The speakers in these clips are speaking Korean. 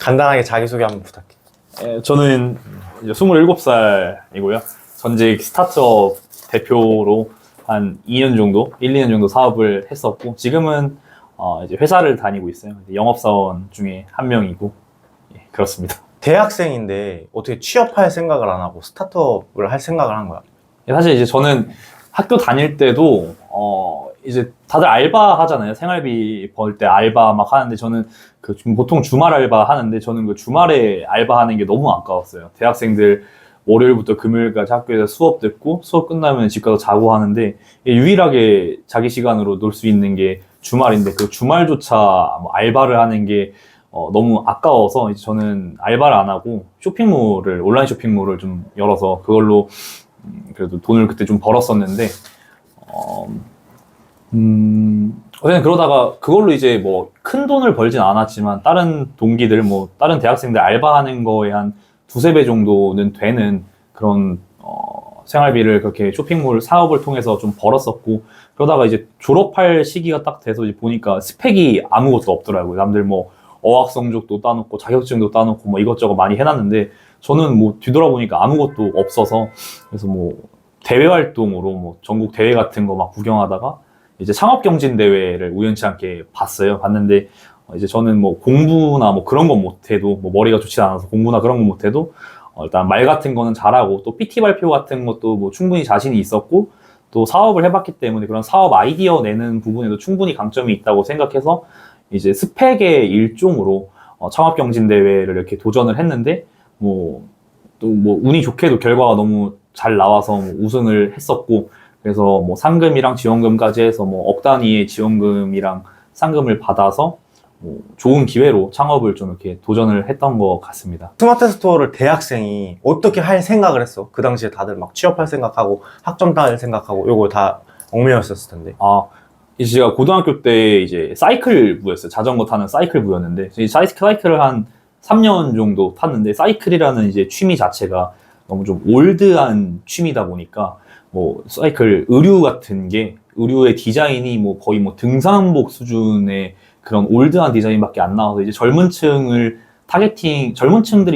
간단하게 자기소개 한번 부탁해. 저는 이제 27살이고요. 전직 스타트업 대표로 한 2년 정도, 1, 2년 정도 사업을 했었고, 지금은 이제 회사를 다니고 있어요. 영업사원 중에 한 명이고, 그렇습니다. 대학생인데 어떻게 취업할 생각을 안 하고 스타트업을 할 생각을 한 거야? 사실 이제 저는 학교 다닐 때도, 이제 다들 알바 하잖아요. 생활비 벌 때 알바 막 하는데 저는 보통 주말 알바 하는데 저는 그 주말에 알바하는 게 너무 아까웠어요. 대학생들 월요일부터 금요일까지 학교에서 수업 듣고 수업 끝나면 집 가서 자고 하는데 유일하게 자기 시간으로 놀 수 있는 게 주말인데 그 주말조차 뭐 알바를 하는 게 너무 아까워서 이제 저는 알바를 안 하고 온라인 쇼핑몰을 좀 열어서 그걸로 그래도 돈을 그때 좀 벌었었는데 그냥 그러다가 그걸로 이제 뭐 큰 돈을 벌진 않았지만 다른 동기들 다른 대학생들 알바하는 거에 한 두세 배 정도는 되는 그런 생활비를 그렇게 쇼핑몰 사업을 통해서 좀 벌었었고 그러다가 이제 졸업할 시기가 딱 돼서 이제 보니까 스펙이 아무것도 없더라고요. 남들 뭐 어학 성적도 따놓고 자격증도 따놓고 뭐 이것저것 많이 해놨는데 저는 뭐 뒤돌아보니까 아무것도 없어서 그래서 뭐 대외 활동으로 뭐 전국 대회 같은 거 막 구경하다가 이제 창업경진대회를 우연치 않게 봤는데 이제 저는 뭐 공부나 뭐 그런 건 못해도 뭐 머리가 좋지 않아서 공부나 그런 건 못해도 일단 말 같은 거는 잘하고 또 PT 발표 같은 것도 뭐 충분히 자신이 있었고 또 사업을 해봤기 때문에 그런 사업 아이디어 내는 부분에도 충분히 강점이 있다고 생각해서 이제 스펙의 일종으로 창업경진대회를 이렇게 도전을 했는데 또 운이 좋게도 결과가 너무 잘 나와서 우승을 했었고 그래서 뭐 상금이랑 지원금까지 해서 뭐 억 단위의 지원금이랑 상금을 받아서 뭐 좋은 기회로 창업을 좀 이렇게 도전을 했던 것 같습니다. 스마트 스토어를 대학생이 어떻게 할 생각을 했어? 그 당시에 다들 막 취업할 생각하고 학점 딸 생각하고 요거 다 얽매였었을 텐데. 이제 제가 고등학교 때 이제 사이클부였어요. 자전거 타는 사이클부였는데 이 사이클을 한 3년 정도 탔는데 사이클이라는 이제 취미 자체가 너무 좀 올드한 취미다 보니까 뭐 사이클 의류 같은 게 의류의 디자인이 뭐 거의 뭐 등산복 수준의 그런 올드한 디자인밖에 안 나와서 이제 젊은 층들이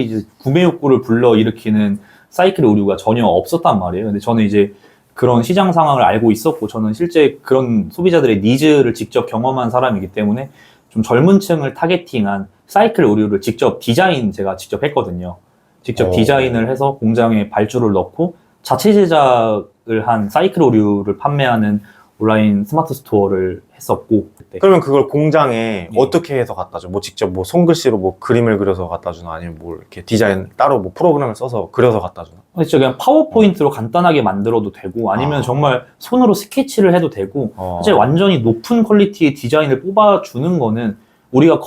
이제 구매 욕구를 불러일으키는 사이클 의류가 전혀 없었단 말이에요. 근데 저는 이제 그런 시장 상황을 알고 있었고 저는 실제 그런 소비자들의 니즈를 직접 경험한 사람이기 때문에 좀 젊은 층을 타겟팅한 사이클 의류를 제가 직접 했거든요. 직접 디자인을 해서 공장에 발주를 넣고 자체 제작을 한 사이클 의류를 판매하는 온라인 스마트 스토어를 했었고 그때. 그러면 그걸 공장에 어떻게 해서 갖다 줘? 뭐 직접 뭐 손글씨로 뭐 그림을 그려서 갖다 주나 아니면 뭐 이렇게 디자인 따로 뭐 프로그램을 써서 그려서 갖다 주나? 진짜 그냥 파워포인트로 간단하게 만들어도 되고 아니면 정말 손으로 스케치를 해도 되고 사실 완전히 높은 퀄리티의 디자인을 뽑아주는 거는 우리가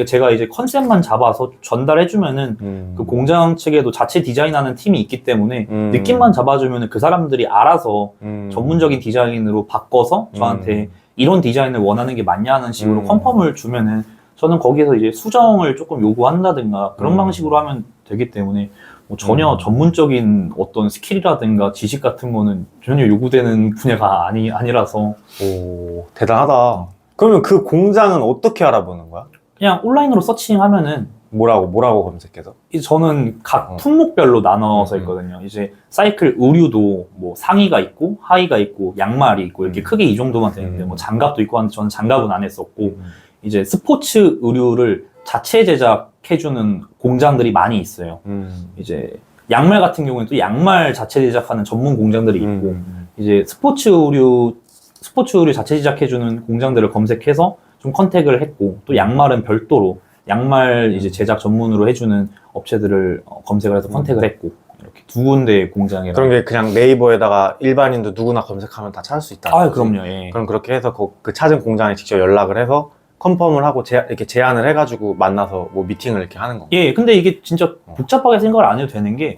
제가 이제 컨셉만 잡아서 전달해주면은 그 공장 측에도 자체 디자인하는 팀이 있기 때문에 느낌만 잡아주면은 그 사람들이 알아서 전문적인 디자인으로 바꿔서 저한테 이런 디자인을 원하는 게 맞냐는 식으로 컨펌을 주면은 저는 거기에서 이제 수정을 조금 요구한다든가 그런 방식으로 하면 되기 때문에 뭐 전혀 전문적인 어떤 스킬이라든가 지식 같은 거는 전혀 요구되는 분야가 아니라서. 오, 대단하다. 그러면 그 공장은 어떻게 알아보는 거야? 그냥 온라인으로 서칭하면은 뭐라고 검색해서? 저는 각 품목별로 나눠서 있거든요. 이제 사이클 의류도 뭐 상의가 있고 하의가 있고 양말이 있고 이렇게 크게 이 정도만 되는데 뭐 장갑도 있고 하는데 저는 장갑은 안 했었고 이제 스포츠 의류를 자체 제작해주는 공장들이 많이 있어요. 이제 양말 같은 경우는 또 양말 자체 제작하는 전문 공장들이 있고 이제 스포츠 의류 자체 제작해주는 공장들을 검색해서 좀 컨택을 했고 또 양말은 별도로 양말 이제 제작 전문으로 해주는 업체들을 검색을 해서 컨택을 했고 이렇게 두 군데의 공장이라. 그런 게 그냥 네이버에다가 일반인도 누구나 검색하면 다 찾을 수 있다. 그럼요. 예. 그럼 그렇게 해서 그 찾은 공장에 직접 연락을 해서 컨펌을 하고 이렇게 제안을 해가지고 만나서 뭐 미팅을 이렇게 하는 건가요? 예, 근데 이게 진짜 복잡하게 생각을 안 해도 되는 게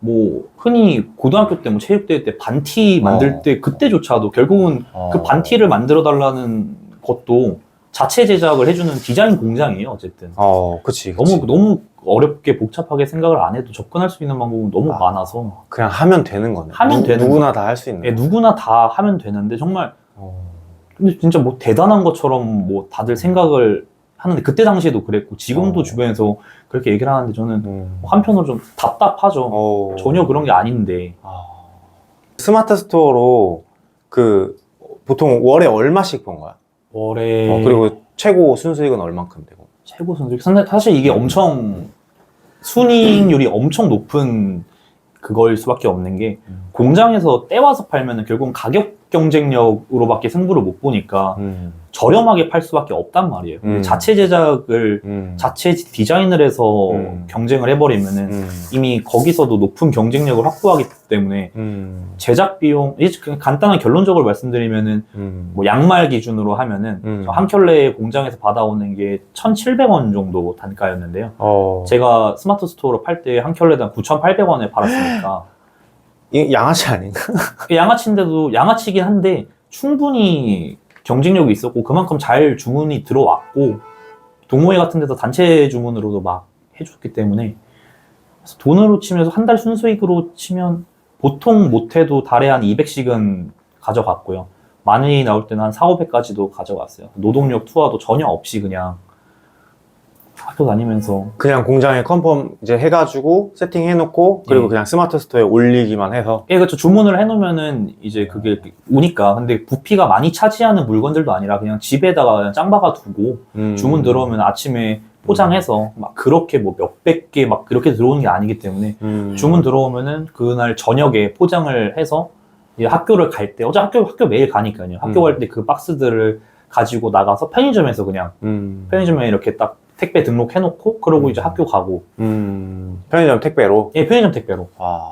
뭐 흔히 고등학교 때 뭐 체육대회 때 반티 만들 때 그때조차도 결국은 그 반티를 만들어 달라는 것도 자체 제작을 해주는 디자인 공장이에요. 어쨌든 그치. 너무 어렵게 복잡하게 생각을 안 해도 접근할 수 있는 방법은 너무 많아서 그냥 하면 되는 거네. 누구나 다 할 수 있는. 예, 누구나 다 하면 되는데 정말 근데 진짜 뭐 대단한 것처럼 뭐 다들 생각을 하는데 그때 당시에도 그랬고 지금도 어. 주변에서 그렇게 얘기를 하는데 저는 한편으로 좀 답답하죠. 전혀 그런 게 아닌데. 스마트 스토어로 그 보통 월에 얼마씩 번 거야? 월에 그리고 최고 순수익은 얼만큼 되고? 최고 선수. 사실 이게 엄청 순이익률이 엄청 높은 그거일 수밖에 없는 게 공장에서 떼와서 팔면은 결국은 가격 경쟁력으로밖에 승부를 못 보니까 저렴하게 팔 수밖에 없단 말이에요. 자체 제작을 자체 디자인을 해서 경쟁을 해버리면은 이미 거기서도 높은 경쟁력을 확보하기 때문에 제작 비용, 그냥 간단한 결론적으로 말씀드리면은 뭐 양말 기준으로 하면은 한 켤레 공장에서 받아오는 게 1,700원 정도 단가였는데요. 제가 스마트 스토어로 팔 때 한 켤레당 9,800원에 팔았으니까 이 양아치 아닌가? 양아치인데도 양아치긴 한데 충분히 경쟁력이 있었고 그만큼 잘 주문이 들어왔고 동호회 같은 데서 단체 주문으로도 막 해줬기 때문에 그래서 돈으로 치면서 한 달 순수익으로 치면 보통 못해도 달에 한 200씩은 가져갔고요. 많이 나올 때는 한 4,500까지도 가져갔어요. 노동력 투하도 전혀 없이 그냥 학교 다니면서 그냥 공장에 컨펌 이제 해가지고 세팅해놓고 그리고 예. 그냥 스마트 스토어에 올리기만 해서 예, 그렇죠. 주문을 해놓으면은 이제 그게 오니까. 근데 부피가 많이 차지하는 물건들도 아니라 그냥 집에다가 그냥 짱 박아두고 주문 들어오면 아침에 포장해서 막 그렇게 뭐 몇백 개 막 그렇게 들어오는 게 아니기 때문에 주문 들어오면은 그날 저녁에 포장을 해서 이제 학교를 갈 때, 어제 학교 매일 가니까요. 학교 갈 때 그 박스들을 가지고 나가서 편의점에서 그냥 편의점에 이렇게 딱 택배 등록해놓고 그러고 이제 학교 가고. 편의점 택배로. 예, 편의점 택배로.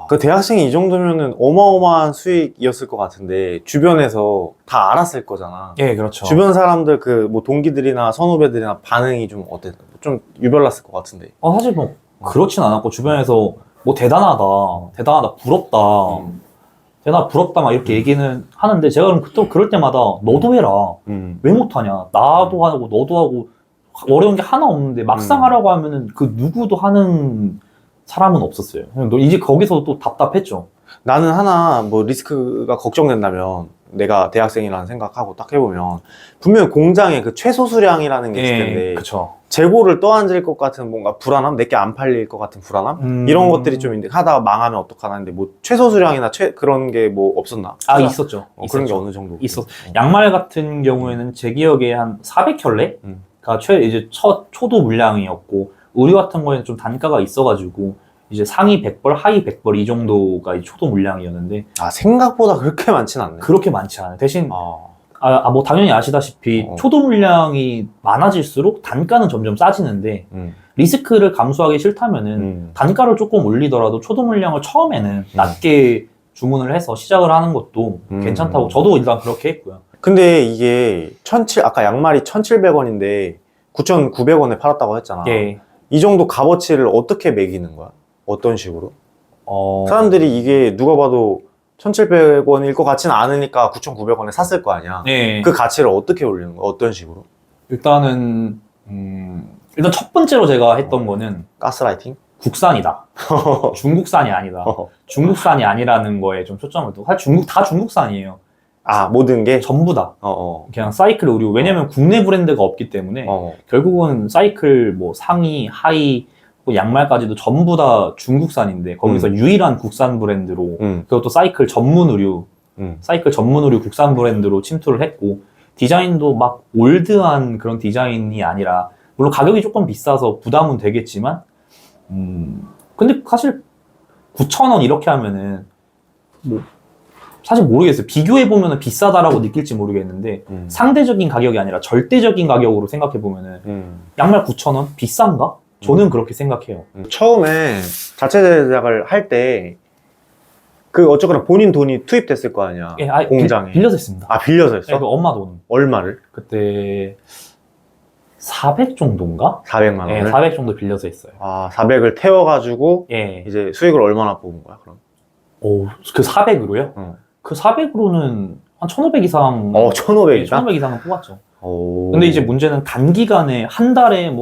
그 대학생이 이 정도면은 어마어마한 수익이었을 것 같은데 주변에서 다 알았을 거잖아. 예, 그렇죠. 주변 사람들 그 뭐 동기들이나 선후배들이나 반응이 좀 어땠어? 좀 유별났을 것 같은데. 사실 뭐 그렇진 않았고 주변에서 뭐 대단하다, 부럽다, 부럽다 막 이렇게 얘기는 하는데 제가 그럼 그때 그럴 때마다 너도 해라. 왜 못하냐? 나도 하고 너도 하고 어려운 게 하나 없는데 막상 하라고 하면은 그 누구도 하는 사람은 없었어요. 너 이제 거기서 또 답답했죠. 나는 하나 뭐 리스크가 걱정된다면 내가 대학생이라는 생각하고 딱 해보면 분명히 공장에 그 최소 수량이라는 게 있을 텐데 그쵸. 재고를 떠안질 것 같은 뭔가 불안함, 내게 안 팔릴 것 같은 불안함 이런 것들이 좀 있는데 하다가 망하면 어떡하나 했는데 뭐 최소 수량이나 그런 게 뭐 없었나? 있었죠. 그런 게 어느 정도 있었. 양말 같은 경우에는 제 기억에 한 400켤레가 이제 첫 초도 물량이었고 의류 같은 거에는 좀 단가가 있어가지고 이제 상위 100벌, 하위 100벌 이 정도가 이 초도 물량이었는데 생각보다 그렇게 많진 않네. 그렇게 많지 않아요. 대신 뭐 당연히 아시다시피 초도 물량이 많아질수록 단가는 점점 싸지는데 리스크를 감수하기 싫다면은 단가를 조금 올리더라도 초도 물량을 처음에는 낮게 주문을 해서 시작을 하는 것도 괜찮다고 저도 일단 그렇게 했고요. 근데 이게 아까 양말이 1,700원인데 9,900원에 팔았다고 했잖아. 예. 이 정도 값어치를 어떻게 매기는 거야? 어떤 식으로? 사람들이 이게 누가 봐도 1,700원일 것 같지는 않으니까 9,900원에 샀을 거 아니야. 네. 그 가치를 어떻게 올리는 거야? 어떤 식으로? 일단 첫 번째로 제가 했던 거는 가스라이팅? 국산이다. 중국산이 아니다. 중국산이 아니라는 거에 좀 초점을 두고 사실 다 중국산이에요. 모든 게? 전부 다. 그냥 사이클 의류. 왜냐면 국내 브랜드가 없기 때문에 결국은 사이클 뭐 상의, 하의, 뭐 양말까지도 전부 다 중국산인데 거기서 유일한 국산 브랜드로 그것도 사이클 전문 의류 국산 브랜드로 침투를 했고 디자인도 막 올드한 그런 디자인이 아니라 물론 가격이 조금 비싸서 부담은 되겠지만 근데 사실 9,000원 이렇게 하면은 뭐 사실 모르겠어요. 비교해보면 비싸다라고 느낄지 모르겠는데 상대적인 가격이 아니라 절대적인 가격으로 생각해보면은 양말 9,000원? 비싼가? 저는 그렇게 생각해요. 처음에 자체 제작을 할 때 그 어쨌거나 본인 돈이 투입됐을 거 아니야. 공장에. 빌려서 했습니다. 빌려서 했어? 네, 그 엄마 돈. 얼마를? 그때 400 정도인가? 400만 원을? 네, 400 정도 빌려서 했어요. 400을 태워가지고 예. 이제 수익을 얼마나 뽑은 거야 그럼? 그 400으로요? 그 400으로는 한 1,500 이상. 1,500 이상? 1,500 이상은 뽑았죠. 근데 이제 문제는 단기간에 한 달에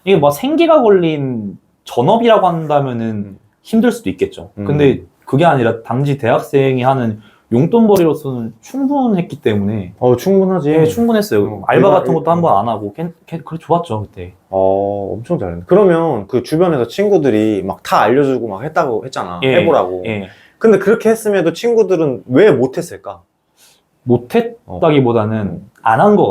이게 뭐 생계가 걸린 전업이라고 한다면은 힘들 수도 있겠죠. 근데 그게 아니라 단지 대학생이 하는 용돈벌이로서는 충분했기 때문에 충분하지. 예, 충분했어요. 알바 내가 같은 것도 한 번 안 하고 그래 좋았죠 그때. 엄청 잘했네. 그러면 그 주변에서 친구들이 막 다 알려주고 막 했다고 했잖아. 예, 해보라고. 예. 근데 그렇게 했음에도 친구들은 왜 못했을까? 못했다기보다는 안 한 거